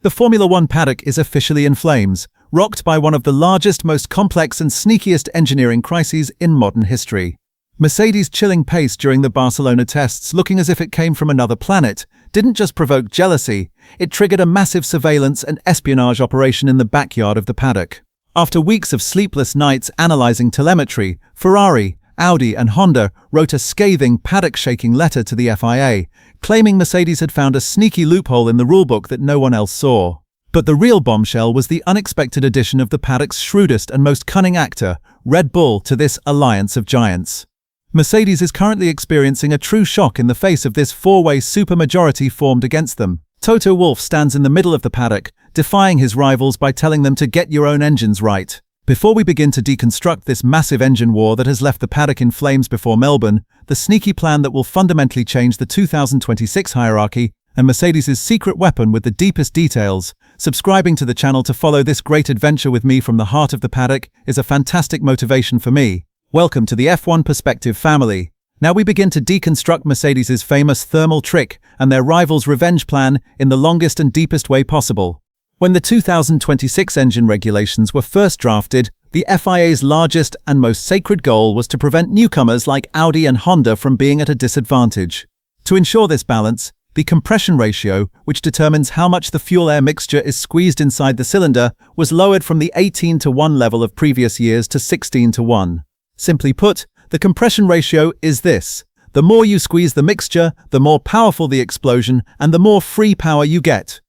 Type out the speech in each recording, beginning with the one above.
The Formula One paddock is officially in flames, rocked by one of the largest, most complex and sneakiest engineering crises in modern history. Mercedes' chilling pace during the Barcelona tests, looking as if it came from another planet, didn't just provoke jealousy, it triggered a massive surveillance and espionage operation in the backyard of the paddock. After weeks of sleepless nights analyzing telemetry, Ferrari, Audi and Honda wrote a scathing, paddock-shaking letter to the FIA, claiming Mercedes had found a sneaky loophole in the rulebook that no one else saw. But the real bombshell was the unexpected addition of the paddock's shrewdest and most cunning actor, Red Bull, to this alliance of giants. Mercedes is currently experiencing a true shock in the face of this four-way supermajority formed against them. Toto Wolff stands in the middle of the paddock, defying his rivals by telling them to get your own engines right. Before we begin to deconstruct this massive engine war that has left the paddock in flames before Melbourne, the sneaky plan that will fundamentally change the 2026 hierarchy, and Mercedes' secret weapon with the deepest details, subscribing to the channel to follow this great adventure with me from the heart of the paddock is a fantastic motivation for me. Welcome to the F1 Perspective family. Now we begin to deconstruct Mercedes' famous thermal trick and their rival's revenge plan in the longest and deepest way possible. When the 2026 engine regulations were first drafted, the FIA's largest and most sacred goal was to prevent newcomers like Audi and Honda from being at a disadvantage. To ensure this balance, the compression ratio, which determines how much the fuel-air mixture is squeezed inside the cylinder, was lowered from the 18:1 level of previous years to 16:1. Simply put, the compression ratio is this: the more you squeeze the mixture, the more powerful the explosion, and the more free power you get.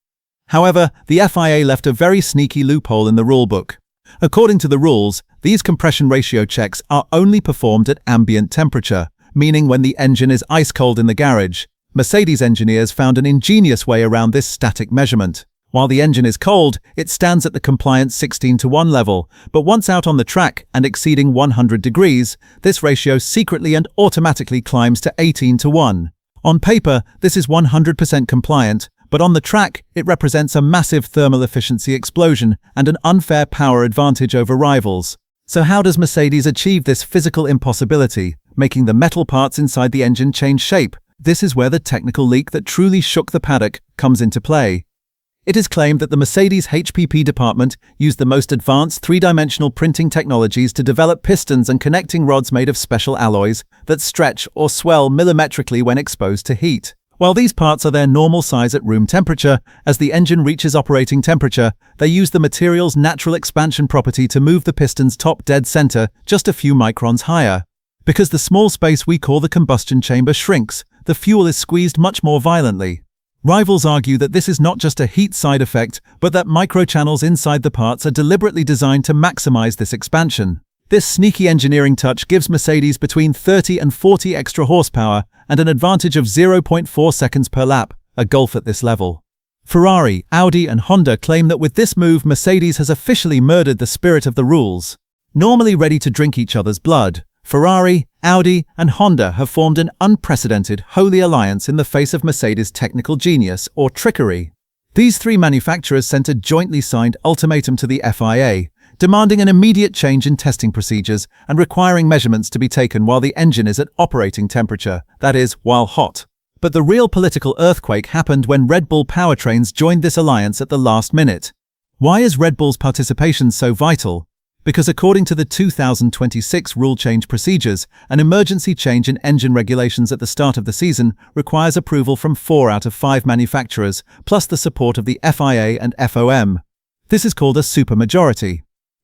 However, the FIA left a very sneaky loophole in the rulebook. According to the rules, these compression ratio checks are only performed at ambient temperature, meaning when the engine is ice cold in the garage. Mercedes engineers found an ingenious way around this static measurement. While the engine is cold, it stands at the compliant 16:1 level, but once out on the track and exceeding 100 degrees, this ratio secretly and automatically climbs to 18:1. On paper, this is 100% compliant, but on the track, it represents a massive thermal efficiency explosion and an unfair power advantage over rivals. So how does Mercedes achieve this physical impossibility, making the metal parts inside the engine change shape? This is where the technical leak that truly shook the paddock comes into play. It is claimed that the Mercedes HPP department used the most advanced three-dimensional printing technologies to develop pistons and connecting rods made of special alloys that stretch or swell millimetrically when exposed to heat. While these parts are their normal size at room temperature, as the engine reaches operating temperature, they use the material's natural expansion property to move the piston's top dead center just a few microns higher. Because the small space we call the combustion chamber shrinks, the fuel is squeezed much more violently. Rivals argue that this is not just a heat side effect, but that microchannels inside the parts are deliberately designed to maximize this expansion. This sneaky engineering touch gives Mercedes between 30 and 40 extra horsepower and an advantage of 0.4 seconds per lap, a gulf at this level. Ferrari, Audi and Honda claim that with this move Mercedes has officially murdered the spirit of the rules. Normally ready to drink each other's blood, Ferrari, Audi and Honda have formed an unprecedented holy alliance in the face of Mercedes' technical genius or trickery. These three manufacturers sent a jointly signed ultimatum to the FIA, demanding an immediate change in testing procedures and requiring measurements to be taken while the engine is at operating temperature, that is, while hot. But the real political earthquake happened when Red Bull powertrains joined this alliance at the last minute. Why is Red Bull's participation so vital? Because according to the 2026 rule change procedures, an emergency change in engine regulations at the start of the season requires approval from 4 out of 5 manufacturers, plus the support of the FIA and FOM. This is called a supermajority.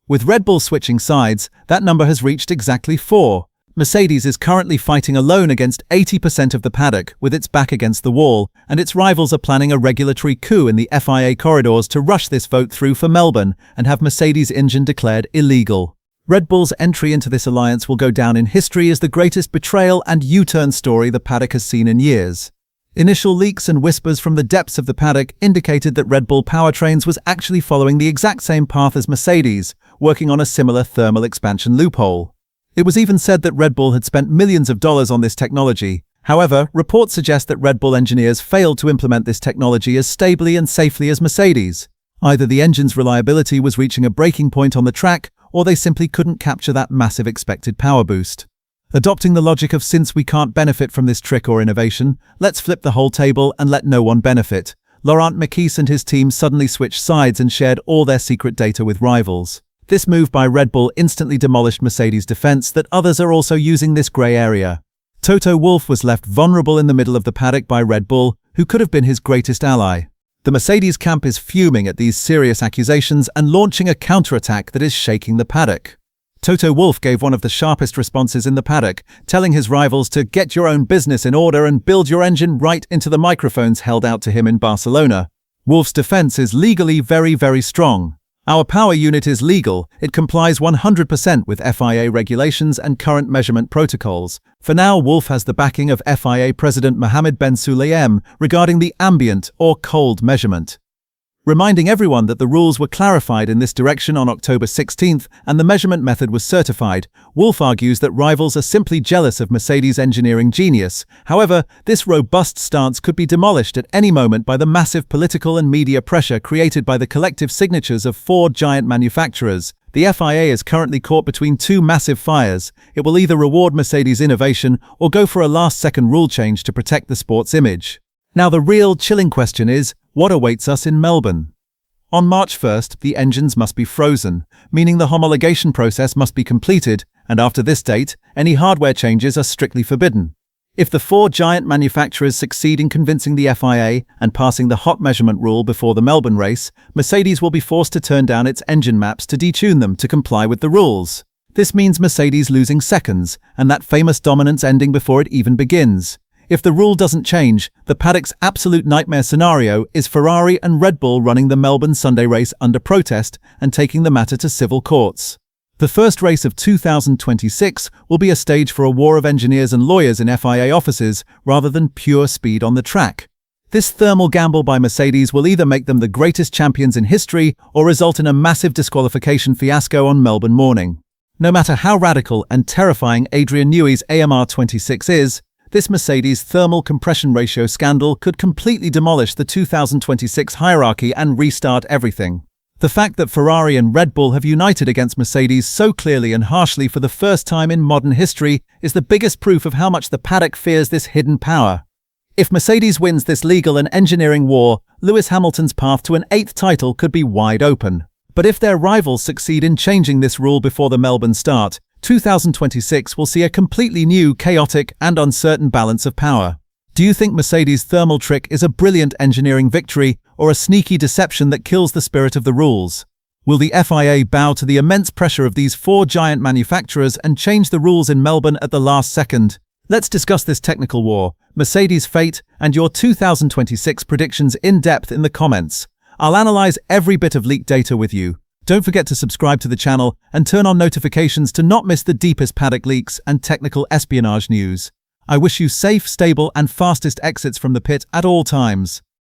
With Red Bull switching sides, that number has reached exactly 4. Mercedes is currently fighting alone against 80% of the paddock with its back against the wall, and its rivals are planning a regulatory coup in the FIA corridors to rush this vote through for Melbourne and have Mercedes' engine declared illegal. Red Bull's entry into this alliance will go down in history as the greatest betrayal and U-turn story the paddock has seen in years. Initial leaks and whispers from the depths of the paddock indicated that Red Bull Powertrains was actually following the exact same path as Mercedes, working on a similar thermal expansion loophole. It was even said that Red Bull had spent millions of dollars on this technology. However, reports suggest that Red Bull engineers failed to implement this technology as stably and safely as Mercedes. Either the engine's reliability was reaching a breaking point on the track, or they simply couldn't capture that massive expected power boost. Adopting the logic of since we can't benefit from this trick or innovation, let's flip the whole table and let no one benefit. Laurent Mekies and his team suddenly switched sides and shared all their secret data with rivals. This move by Red Bull instantly demolished Mercedes' defense that others are also using this grey area. Toto Wolff was left vulnerable in the middle of the paddock by Red Bull, who could have been his greatest ally. The Mercedes camp is fuming at these serious accusations and launching a counterattack that is shaking the paddock. Toto Wolff gave one of the sharpest responses in the paddock, telling his rivals to get your own business in order and build your engine right into the microphones held out to him in Barcelona. Wolff's defense is legally very strong. Our power unit is legal, it complies 100% with FIA regulations and current measurement protocols. For now, Wolff has the backing of FIA President Mohammed Ben Sulayem regarding the ambient or cold measurement. Reminding everyone that the rules were clarified in this direction on October 16th and the measurement method was certified, Wolff argues that rivals are simply jealous of Mercedes' engineering genius. However, this robust stance could be demolished at any moment by the massive political and media pressure created by the collective signatures of 4 giant manufacturers. The FIA is currently caught between 2 massive fires. It will either reward Mercedes' innovation or go for a last-second rule change to protect the sport's image. Now the real chilling question is, what awaits us in Melbourne? On March 1st, the engines must be frozen, meaning the homologation process must be completed, and after this date, any hardware changes are strictly forbidden. If the 4 giant manufacturers succeed in convincing the FIA and passing the hot measurement rule before the Melbourne race, Mercedes will be forced to turn down its engine maps to detune them to comply with the rules. This means Mercedes losing seconds, and that famous dominance ending before it even begins. If the rule doesn't change, the paddock's absolute nightmare scenario is Ferrari and Red Bull running the Melbourne Sunday race under protest and taking the matter to civil courts. The first race of 2026 will be a stage for a war of engineers and lawyers in FIA offices rather than pure speed on the track. This thermal gamble by Mercedes will either make them the greatest champions in history or result in a massive disqualification fiasco on Melbourne morning. No matter how radical and terrifying Adrian Newey's AMR26 is, this Mercedes thermal compression ratio scandal could completely demolish the 2026 hierarchy and restart everything. The fact that Ferrari and Red Bull have united against Mercedes so clearly and harshly for the first time in modern history is the biggest proof of how much the paddock fears this hidden power. If Mercedes wins this legal and engineering war, Lewis Hamilton's path to an 8th title could be wide open. But if their rivals succeed in changing this rule before the Melbourne start, 2026 will see a completely new, chaotic and uncertain balance of power. Do you think Mercedes' thermal trick is a brilliant engineering victory or a sneaky deception that kills the spirit of the rules? Will the FIA bow to the immense pressure of these 4 giant manufacturers and change the rules in Melbourne at the last second? Let's discuss this technical war, Mercedes' fate, and your 2026 predictions in depth in the comments. I'll analyze every bit of leaked data with you. Don't forget to subscribe to the channel and turn on notifications to not miss the deepest paddock leaks and technical espionage news. I wish you safe, stable and fastest exits from the pit at all times.